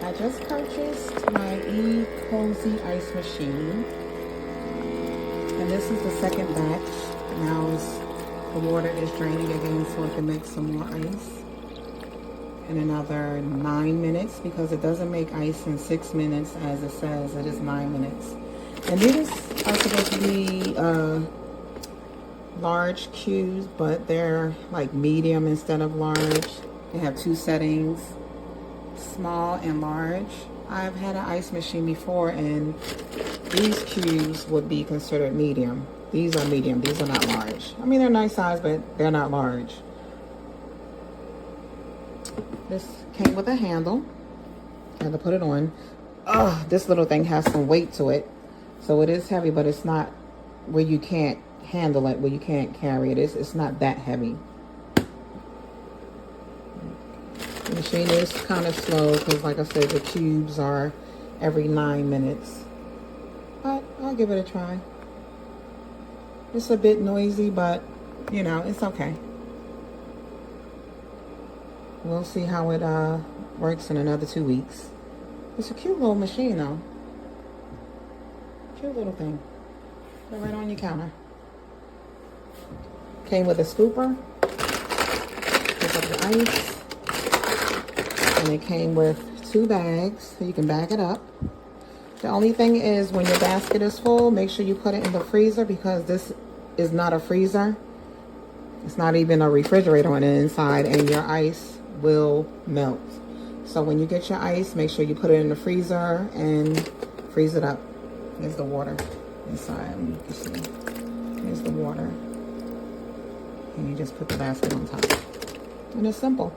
I just purchased my ecozy ice machine, and this is the second batch. Now the water is draining again, so I can make some more ice in another 9 minutes, because it doesn't make ice in 6 minutes as it says. It is 9 minutes. And these are supposed to be large cubes, but they're like medium instead of large. They have two settings, small and large. I've had an ice machine before, and these cubes would be considered medium. These are medium, these are not large. I mean, they're nice size, but they're not large. This came with a handle. I had to put it on. This little thing has some weight to it. So it is heavy, but it's not where you can't handle it, where you can't carry it. It's not that heavy. The machine is kind of slow because, like I said, the cubes are every 9 minutes. But I'll give it a try. It's a bit noisy, but, you know, it's okay. We'll see how it works in another 2 weeks. It's a cute little machine, though. Cute little thing. Put it right on your counter. Came with a scooper. Pick up the ice. And it came with 2 bags, so you can bag it up. The only thing is, when your basket is full, make sure you put it in the freezer, because this is not a freezer. It's not even a refrigerator on the inside, and your ice will melt. So when you get your ice, make sure you put it in the freezer and freeze it up. Here's the water inside. You can see. Here's the water. And you just put the basket on top. And it's simple.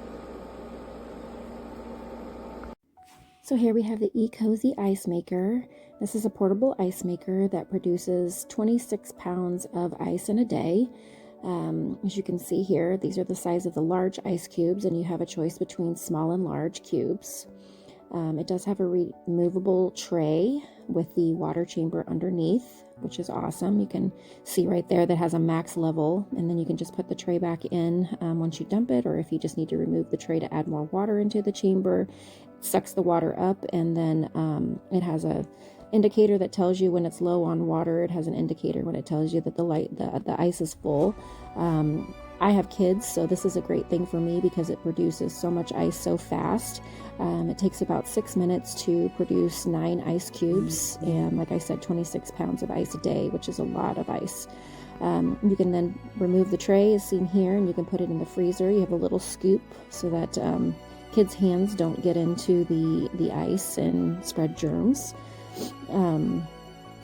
So here we have the ecozy ice maker. This is a portable ice maker that produces 26 pounds of ice in a day. As you can see here, these are the size of the large ice cubes, and you have a choice between small and large cubes. It does have a removable tray with the water chamber underneath, which is awesome. You can see right there that has a max level, and then you can just put the tray back in once you dump it, or if you just need to remove the tray to add more water into the chamber. It sucks the water up, and then it has a indicator that tells you when it's low on water. It has an indicator when it tells you that the ice is full. I have kids, so this is a great thing for me because it produces so much ice so fast. It takes about 6 minutes to produce 9 ice cubes, and like I said, 26 pounds of ice a day, which is a lot of ice. You can then remove the tray as seen here, and you can put it in the freezer. You have a little scoop so that kids' hands don't get into the ice and spread germs.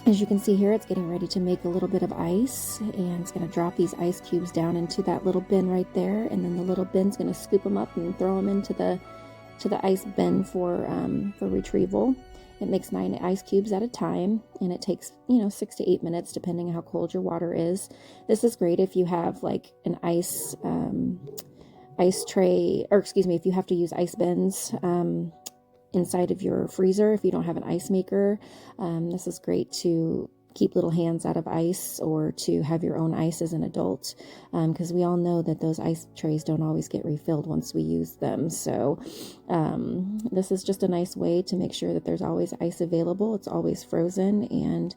As you can see here, it's getting ready to make a little bit of ice, and it's going to drop these ice cubes down into that little bin right there, and then the little bin's going to scoop them up and throw them into the ice bin for retrieval. It makes 9 ice cubes at a time, and it takes 6 to 8 minutes depending on how cold your water is. This is great if you have like an ice tray, or excuse me, if you have to use ice bins inside of your freezer if you don't have an ice maker. This is great to keep little hands out of ice, or to have your own ice as an adult, because we all know that those ice trays don't always get refilled once we use them. So this is just a nice way to make sure that there's always ice available. It's always frozen, and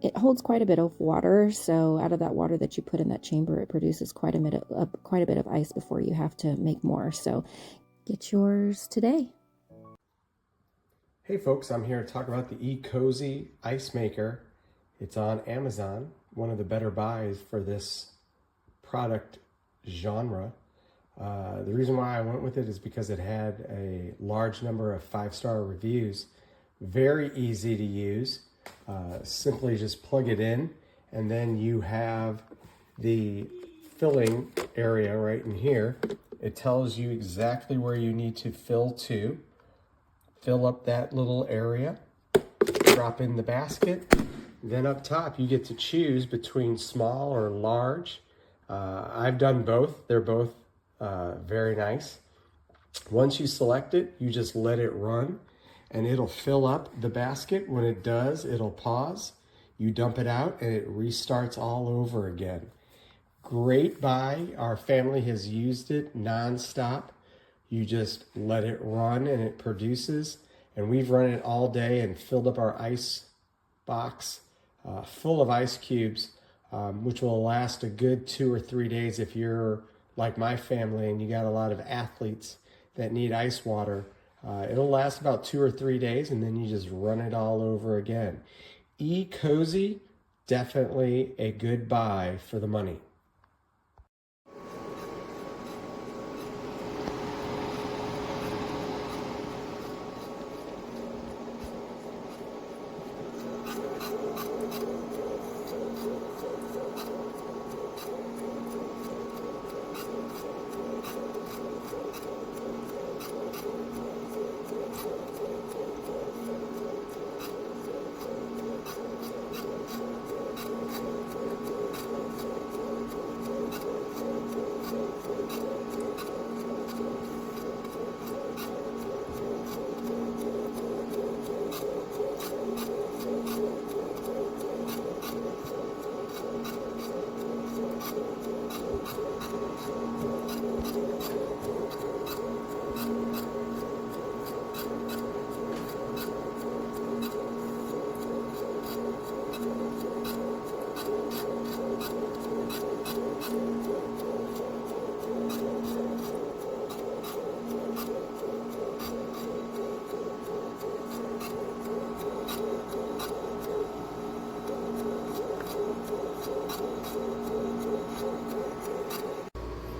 it holds quite a bit of water. So out of that water that you put in that chamber, it produces quite a bit of ice before you have to make more. So get yours today. Hey folks, I'm here to talk about the ecozy ice maker. It's on Amazon, one of the better buys for this product genre. The reason why I went with it is because it had a large number of 5-star reviews. Very easy to use. Simply just plug it in, and then you have the filling area right in here. It tells you exactly where you need to fill to. Fill up that little area, drop in the basket. Then up top, you get to choose between small or large. I've done both. They're both very nice. Once you select it, you just let it run, and it'll fill up the basket. When it does, it'll pause. You dump it out, and it restarts all over again. Great buy. Our family has used it nonstop. You just let it run and it produces. And we've run it all day and filled up our ice box full of ice cubes, which will last a good 2 or 3 days if you're like my family and you got a lot of athletes that need ice water. It'll last about 2 or 3 days, and then you just run it all over again. ecozy, definitely a good buy for the money.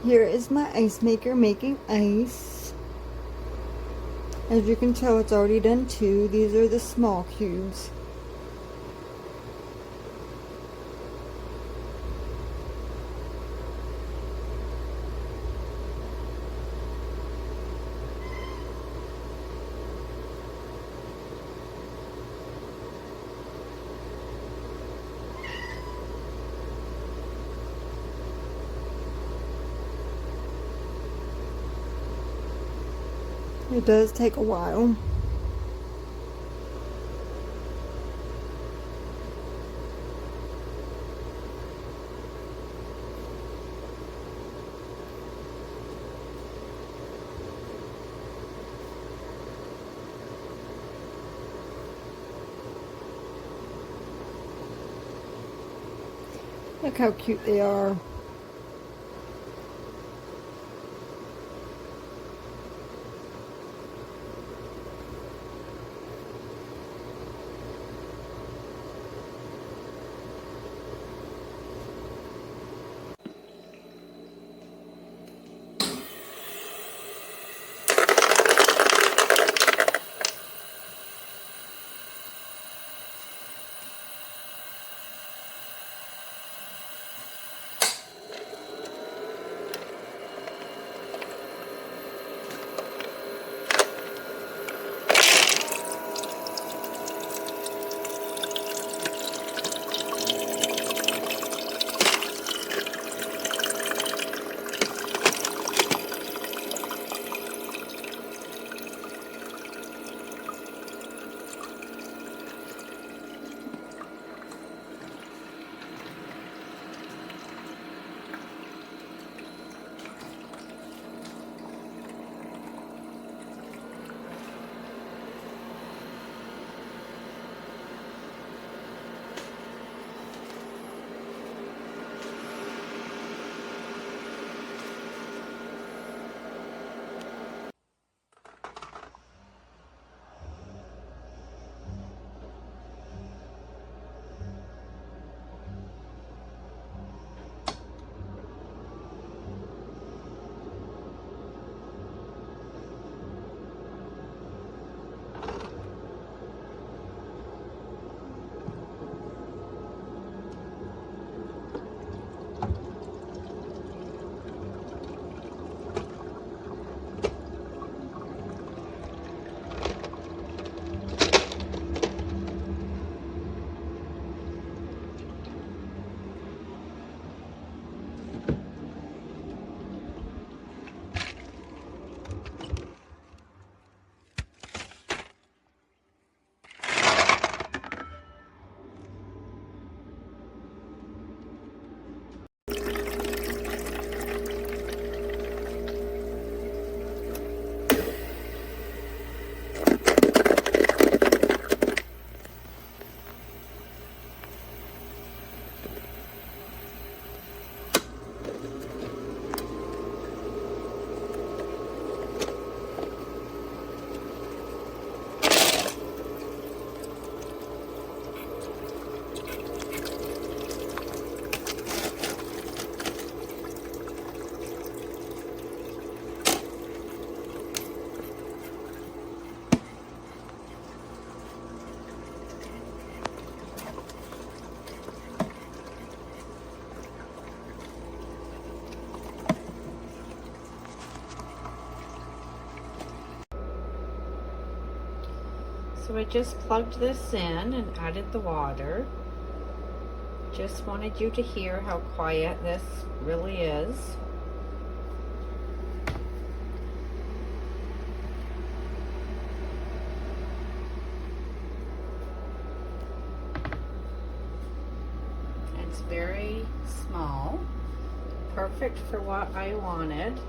Here is my ice maker making ice. As you can tell, it's already done 2. These are the small cubes. It does take a while. Look how cute they are. So I just plugged this in and added the water. Just wanted you to hear how quiet this really is. It's very small, perfect for what I wanted.